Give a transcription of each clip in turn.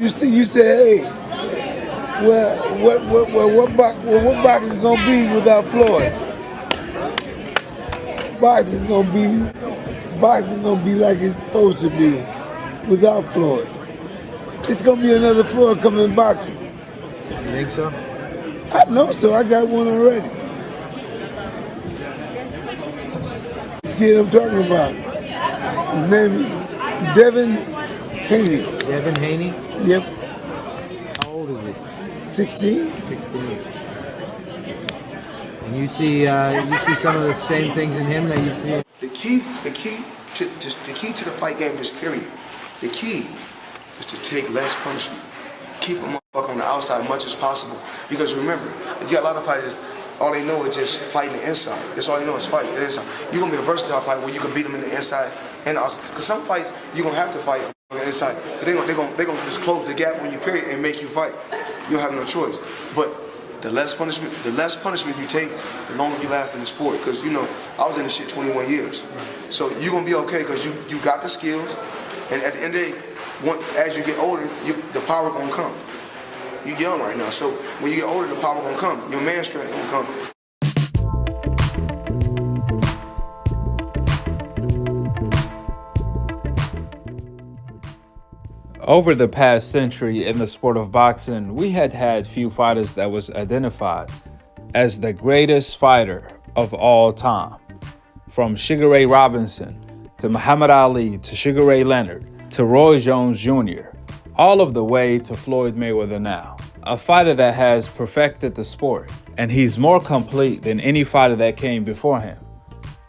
You say, hey, what boxing gonna be without Floyd? Boxing gonna be like it's supposed to be without Floyd. It's gonna be another Floyd coming in boxing. You think so? I know so. I got one already. See what I'm talking about? His name is Devin Haney. Devin Haney? Yep. How old is he? 16. 16. And you see some of the same things in him that you see. The key to the fight game, just period. The key is to take less punishment. Keep a motherfucker on the outside as much as possible. Because remember, you got a lot of fighters, all they know is just fighting the inside. That's all they know is fighting the inside. You're gonna be a versatile fight where you can beat them in the inside and outside. Because some fights you're gonna have to fight on the inside. They're gonna just close the gap on you period and make you fight. You'll have no choice. But the less punishment you take, the longer you last in the sport. Because you know, I was in this shit 21 years. So you're gonna be okay because you got the skills, and at the end of the day, as you get older, the power gonna come. You're young right now, so when you get older, the power gonna come. Your man strength gonna come. Over the past century in the sport of boxing, we had few fighters that was identified as the greatest fighter of all time. From Sugar Ray Robinson, to Muhammad Ali, to Sugar Ray Leonard, to Roy Jones Jr., all of the way to Floyd Mayweather now. A fighter that has perfected the sport, and he's more complete than any fighter that came before him.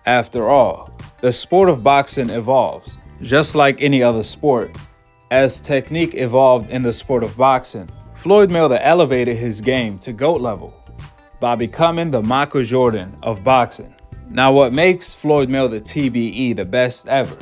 After all, the sport of boxing evolves, just like any other sport. As technique evolved in the sport of boxing, Floyd Mayweather elevated his game to GOAT level by becoming the Michael Jordan of boxing. Now, what makes Floyd Mayweather TBE the best ever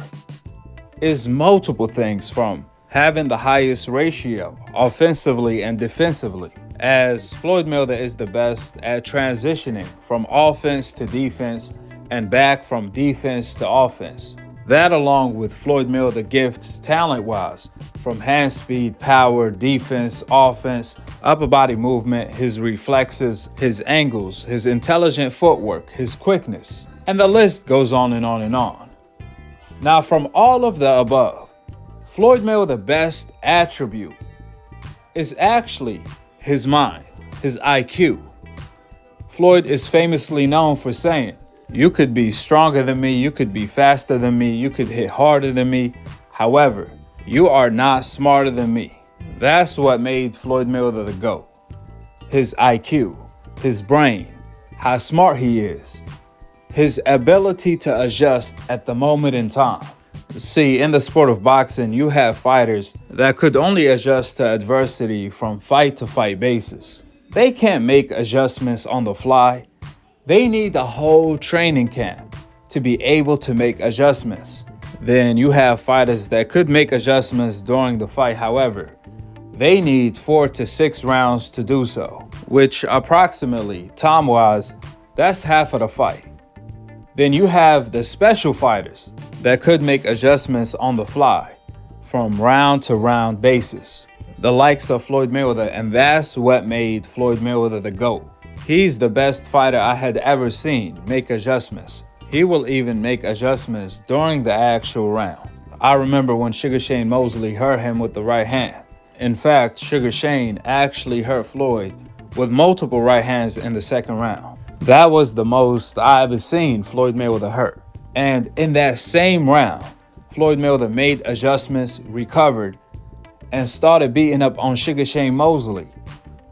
is multiple things, from having the highest ratio offensively and defensively, as Floyd Mayweather is the best at transitioning from offense to defense and back from defense to offense. That, along with Floyd Mayweather gifts talent-wise, from hand speed, power, defense, offense, upper body movement, his reflexes, his angles, his intelligent footwork, his quickness, and the list goes on and on and on. Now, from all of the above, Floyd Mayweather's best attribute is actually his mind, his IQ. Floyd is famously known for saying, "You could be stronger than me, you could be faster than me, you could hit harder than me. However, you are not smarter than me." That's what made Floyd Mayweather the GOAT. His IQ, his brain, how smart he is, his ability to adjust at the moment in time. See, in the sport of boxing, you have fighters that could only adjust to adversity from fight to fight basis. They can't make adjustments on the fly. They need the whole training camp to be able to make adjustments. Then you have fighters that could make adjustments during the fight. However, they need 4 to 6 rounds to do so, which approximately, time-wise, that's half of the fight. Then you have the special fighters that could make adjustments on the fly from round to round basis, the likes of Floyd Mayweather, and that's what made Floyd Mayweather the GOAT. He's the best fighter I had ever seen make adjustments. He will even make adjustments during the actual round. I remember when Sugar Shane Mosley hurt him with the right hand. In fact, Sugar Shane actually hurt Floyd with multiple right hands in the second round. That was the most I ever seen Floyd Mayweather hurt. And in that same round, Floyd Mayweather made adjustments, recovered, and started beating up on Sugar Shane Mosley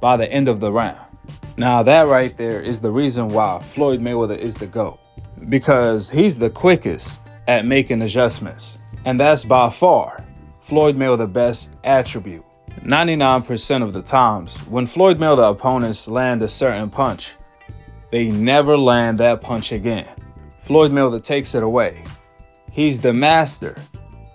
by the end of the round. Now that right there is the reason why Floyd Mayweather is the GOAT. Because he's the quickest at making adjustments. And that's by far Floyd Mayweather's best attribute. 99% of the times, when Floyd Mayweather opponents land a certain punch, they never land that punch again. Floyd Mayweather takes it away. He's the master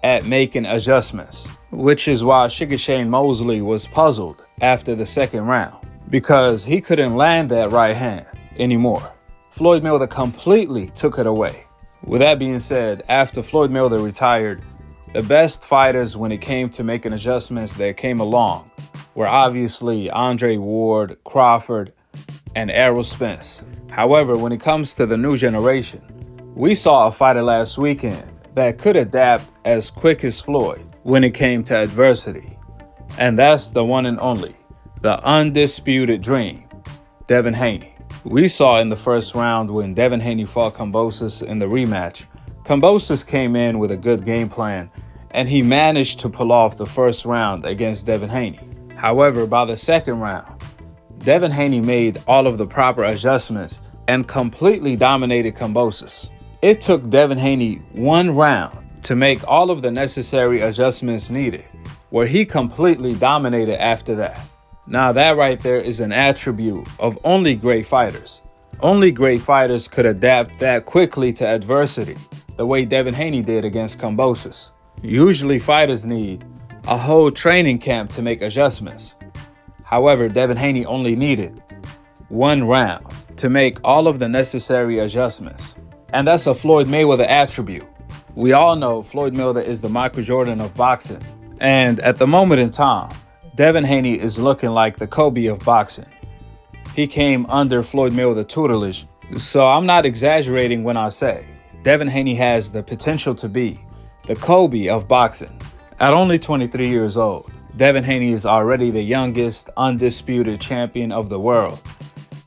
at making adjustments, which is why Sugar Shane Mosley was puzzled after the second round, because he couldn't land that right hand anymore. Floyd Mayweather completely took it away. With that being said, after Floyd Mayweather retired, The best fighters when it came to making adjustments that came along were obviously Andre Ward, Crawford, and Errol Spence. However, when it comes to the new generation, we saw a fighter last weekend that could adapt as quick as Floyd when it came to adversity. And that's the one and only, the undisputed dream, Devin Haney. We saw in the first round when Devin Haney fought Kambosos in the rematch, Kambosos came in with a good game plan, and he managed to pull off the first round against Devin Haney. However, by the second round, Devin Haney made all of the proper adjustments and completely dominated Kambosos. It took Devin Haney one round to make all of the necessary adjustments needed, where he completely dominated after that. Now that right there is an attribute of only great fighters. Only great fighters could adapt that quickly to adversity, the way Devin Haney did against Kambosos. Usually fighters need a whole training camp to make adjustments. However, Devin Haney only needed one round to make all of the necessary adjustments. And that's a Floyd Mayweather attribute. We all know Floyd Mayweather is the Michael Jordan of boxing. And at the moment in time, Devin Haney is looking like the Kobe of boxing. He came under Floyd Mayweather tutelage, so I'm not exaggerating when I say Devin Haney has the potential to be the Kobe of boxing. At only 23 years old, Devin Haney is already the youngest undisputed champion of the world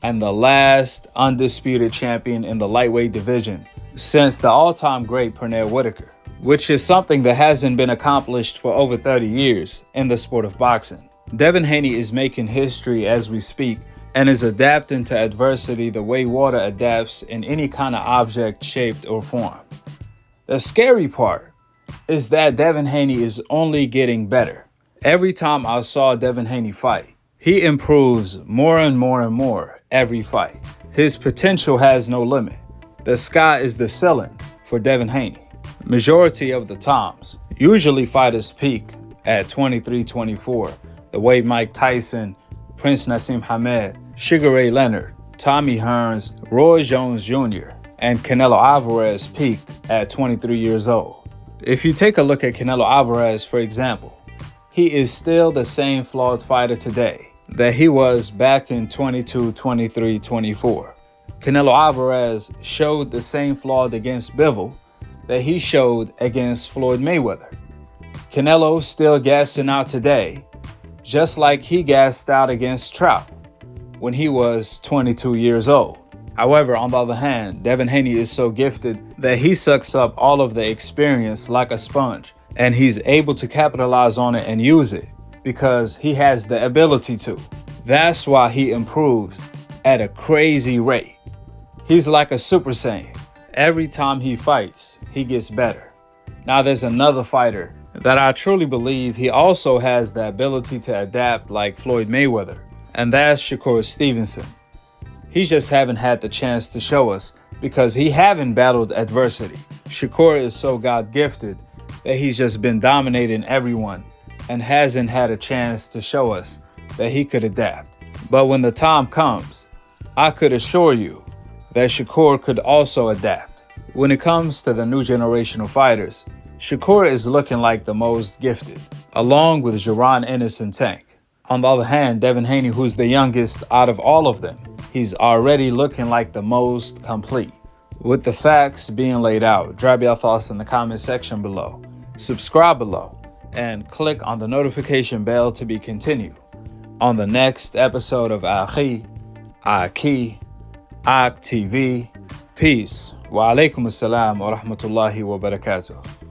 and the last undisputed champion in the lightweight division since the all-time great Pernell Whitaker, which is something that hasn't been accomplished for over 30 years in the sport of boxing. Devin Haney is making history as we speak and is adapting to adversity the way water adapts in any kind of object, shaped, or form. The scary part is that Devin Haney is only getting better. Every time I saw Devin Haney fight, he improves more and more and more every fight. His potential has no limit. The sky is the ceiling for Devin Haney. Majority of the times, usually fighters peak at 23, 24, the way Mike Tyson, Prince Nassim Hamed, Sugar Ray Leonard, Tommy Hearns, Roy Jones Jr., and Canelo Alvarez peaked at 23 years old. If you take a look at Canelo Alvarez, for example, he is still the same flawed fighter today that he was back in 22, 23, 24. Canelo Alvarez showed the same flaw against Bivol that he showed against Floyd Mayweather. Canelo still gassing out today, just like he gassed out against Trout when he was 22 years old. However, on the other hand, Devin Haney is so gifted that he sucks up all of the experience like a sponge, and he's able to capitalize on it and use it because he has the ability to. That's why he improves at a crazy rate. He's like a Super Saiyan. Every time he fights, he gets better. Now there's another fighter that I truly believe he also has the ability to adapt like Floyd Mayweather, and that's Shakur Stevenson. He just haven't had the chance to show us because he haven't battled adversity. Shakur is so God-gifted that he's just been dominating everyone and hasn't had a chance to show us that he could adapt. But when the time comes, I could assure you that Shakur could also adapt. When it comes to the new generation of fighters, Shakur is looking like the most gifted, along with Jaron Ennis and Tank. On the other hand, Devin Haney, who's the youngest out of all of them, he's already looking like the most complete. With the facts being laid out, drop your thoughts in the comment section below. Subscribe below and click on the notification bell to be continued on the next episode of Akhi, Akhi TV. Peace. Wa alaikum assalam wa rahmatullahi wa barakatuh.